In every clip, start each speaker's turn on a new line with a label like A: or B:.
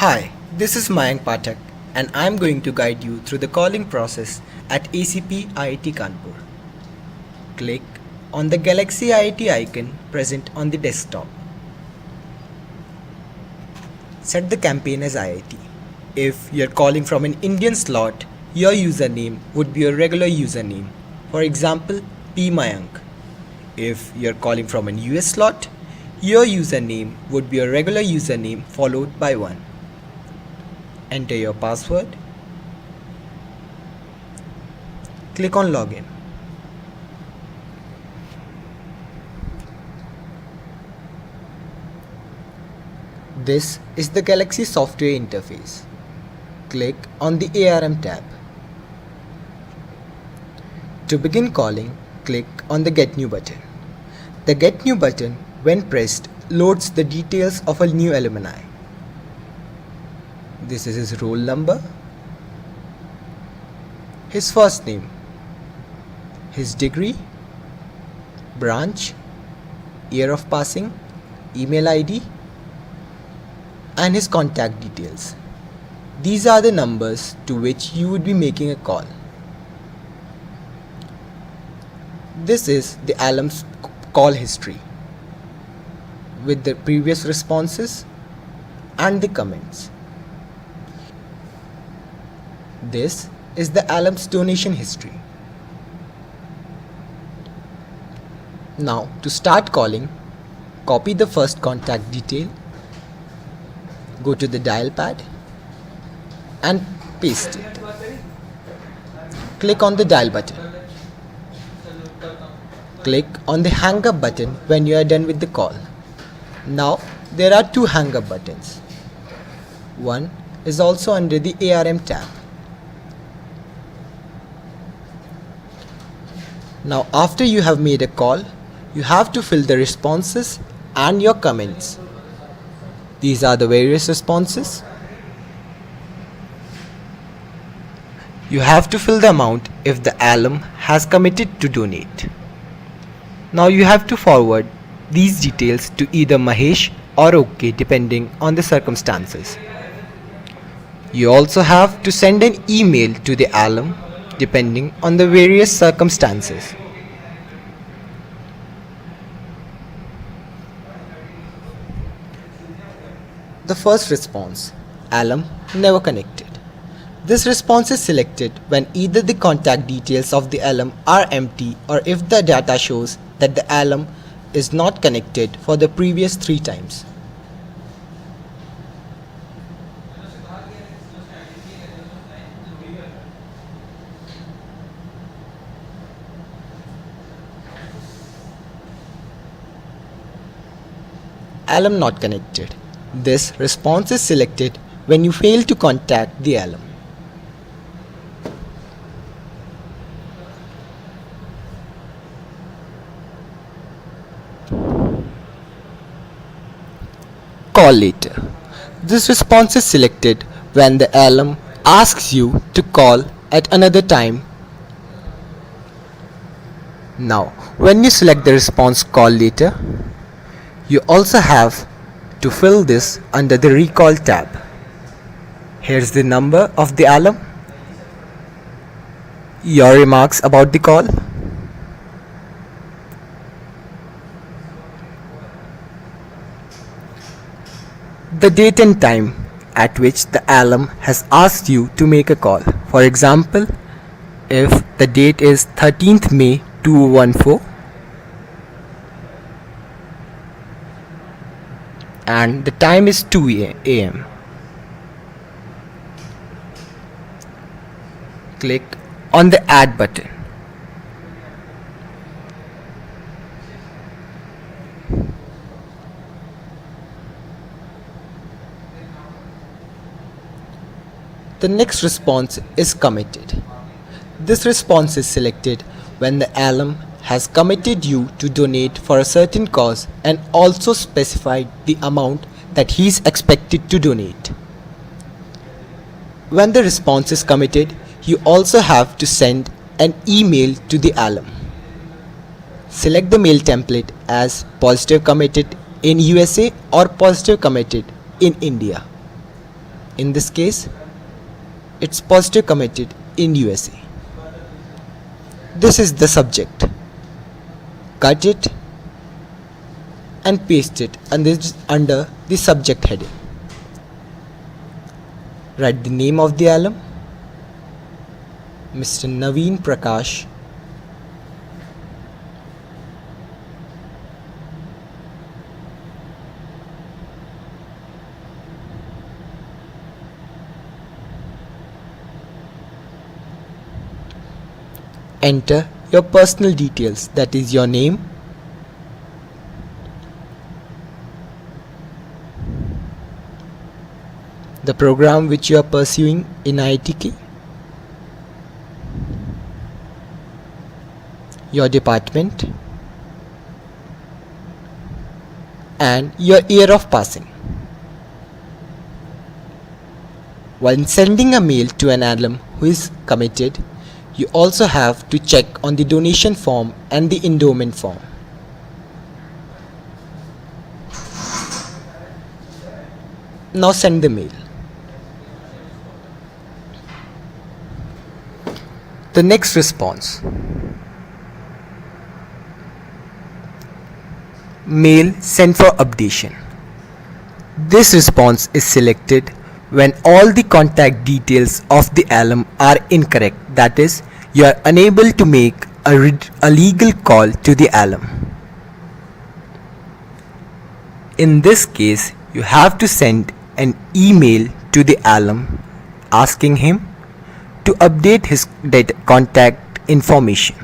A: Hi, this is Mayank Pathak and I am going to guide you through the calling process at ACP IIT Kanpur. Click on the Galaxy IIT icon present on the desktop. Set the campaign as IIT. If you are calling from an Indian slot, your username would be your regular username. For example, pmayank. If you are calling from an US slot, your username would be your regular username followed by 1. Enter your password. Click on Login. This is the Galaxy software interface. Click on the ARM tab. To begin calling, click on the Get New button. The Get New button, when pressed, loads the details of a new alumni. This is his roll number, his first name, his degree, branch, year of passing, email ID, and his contact details. These are the numbers to which you would be making a call. This is the alum's call history with the previous responses and the comments. This is the alum's donation history. Now to start calling, copy the first contact detail, go to the dial pad and paste it. Click on the dial button. Click on the hang up button when you are done with the call. Now there are two hang up buttons. One is also under the ARM tab. Now after you have made a call, you have to fill the responses and your comments. These are the various responses. You have to fill the amount if the alum has committed to donate. Now you have to forward these details to either Mahesh or OK depending on the circumstances. You also have to send an email to the alum depending on the various circumstances. The first response, alum never connected. This response is selected when either the contact details of the alum are empty or if the data shows that the alum is not connected for the previous 3 times. Alum not connected. This response is selected when you fail to contact the alum. Call later. This response is selected when the alum asks you to call at another time. Now, when you select the response call later, you also have to fill this under the recall tab. Here's the number of the alum, your remarks about the call, the date and time at which the alum has asked you to make a call. For example, if the date is 13th May 2014 and the time is 2 AM. Click on the add button. The next response is committed. This response is selected when the alum has committed you to donate for a certain cause and also specified the amount that he is expected to donate. When the response is committed, you also have to send an email to the alum. Select the mail template as positive committed in USA or positive committed in India. In this case, it's positive committed in USA. This is the subject. Cut it and paste it under the subject heading. Write the name of the alum, Mr. Naveen Prakash. Enter your personal details, that is your name, the program which you are pursuing in IITK, your department, and your year of passing. When sending a mail to an alum who is committed, you also have to check on the donation form and the endowment form. Now send the mail. The next response. Mail sent for updation. This response is selected when all the contact details of the alum are incorrect, that is, you are unable to make a legal call to the alum. In this case, you have to send an email to the alum asking him to update his contact information.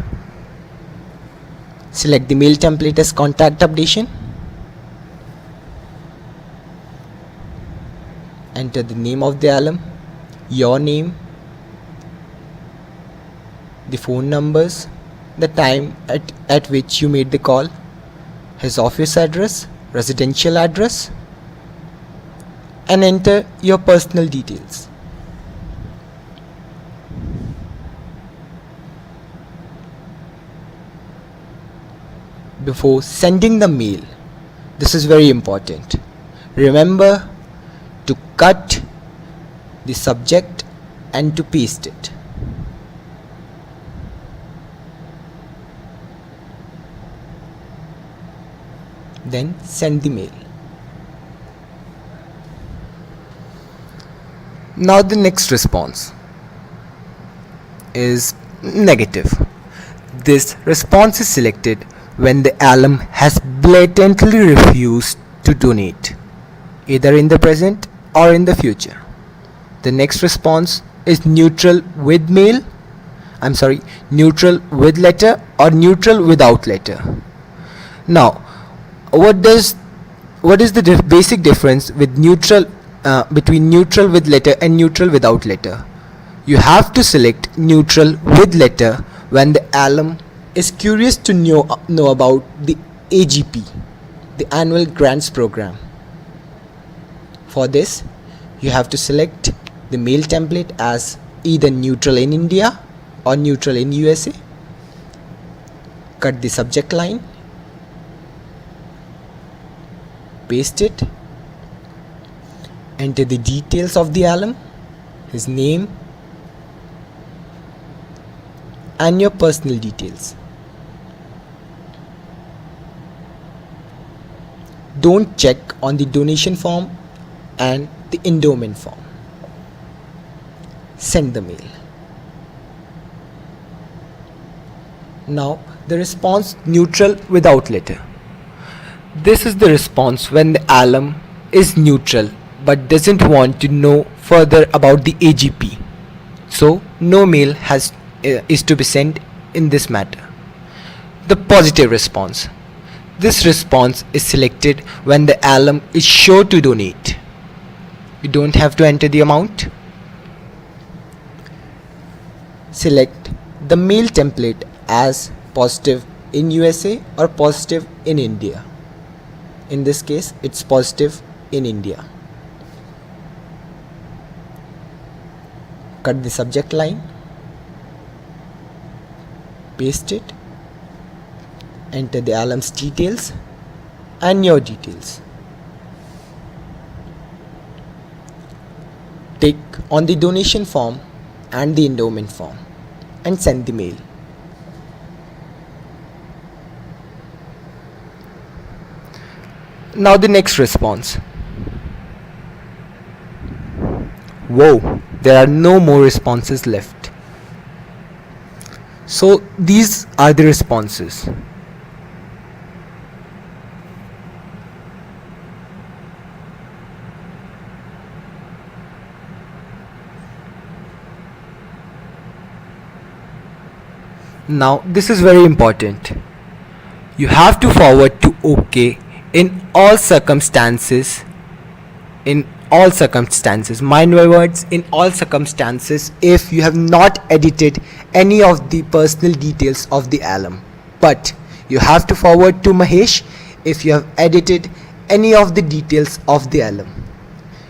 A: Select the mail template as contact updation. Enter the name of the alum, your name, the phone numbers, the time at which you made the call, his office address, residential address, and enter your personal details. Before sending the mail, this is very important. Remember to cut the subject and to paste it. Then send the mail. Now the next response is negative. This response is selected when the alum has blatantly refused to donate, either in the present or in the future. The next response is neutral with letter or neutral without letter. Now, what is the basic difference with between neutral with letter and neutral without letter? You have to select neutral with letter when the alum is curious to know about the AGP, the Annual Grants Program. For this, you have to select the mail template as either neutral in India or neutral in USA. Cut the subject line, paste it, enter the details of the alum, his name, and your personal details. Don't check on the donation form and the endowment form. Send the mail. Now the response neutral without letter. This is the response when the alum is neutral but doesn't want to know further about the AGP. So no mail is to be sent in this matter. The positive response. This response is selected when the alum is sure to donate. You don't have to enter the amount. Select the mail template as positive in USA or positive in India. In this case, it's positive in India. Cut the subject line, paste it, enter the alum's details and your details. tick on the donation form and the endowment form and send the mail. Now the next response. Whoa, there are no more responses left. So these are the responses. Now this is very important. You have to forward to OK in all circumstances. Mind my words, in all circumstances, if you have not edited any of the personal details of the alum. But you have to forward to Mahesh if you have edited any of the details of the alum.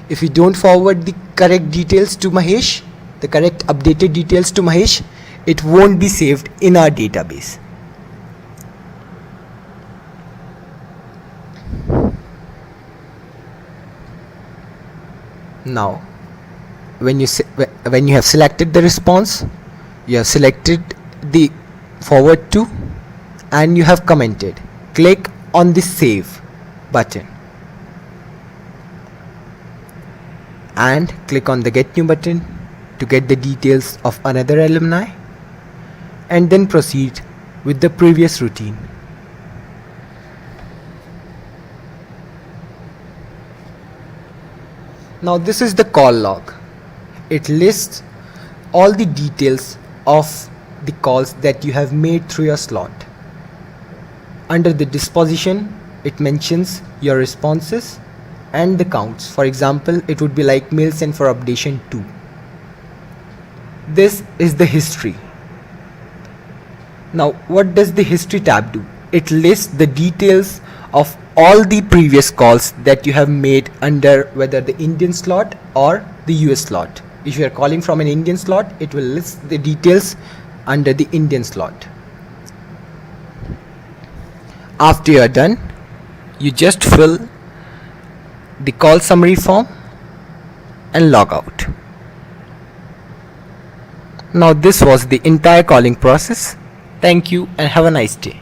A: If you don't forward the correct details to Mahesh, the correct updated details to Mahesh, it won't be saved in our database. Now, when you have selected the response, you have selected the forward to, and you have commented, click on the save button and click on the get new button to get the details of another alumni, and then proceed with the previous routine. Now this is the call log. It lists all the details of the calls that you have made through your slot. Under the disposition, it mentions your responses and the counts. For example, it would be like mail sent for updation 2. This is the history. Now what does the history tab do? It lists the details of all the previous calls that you have made under whether the Indian slot or the US slot. If you are calling from an Indian slot, it will list the details under the Indian slot. After you are done, you just fill the call summary form and log out. Now this was the entire calling process. Thank you and have a nice day.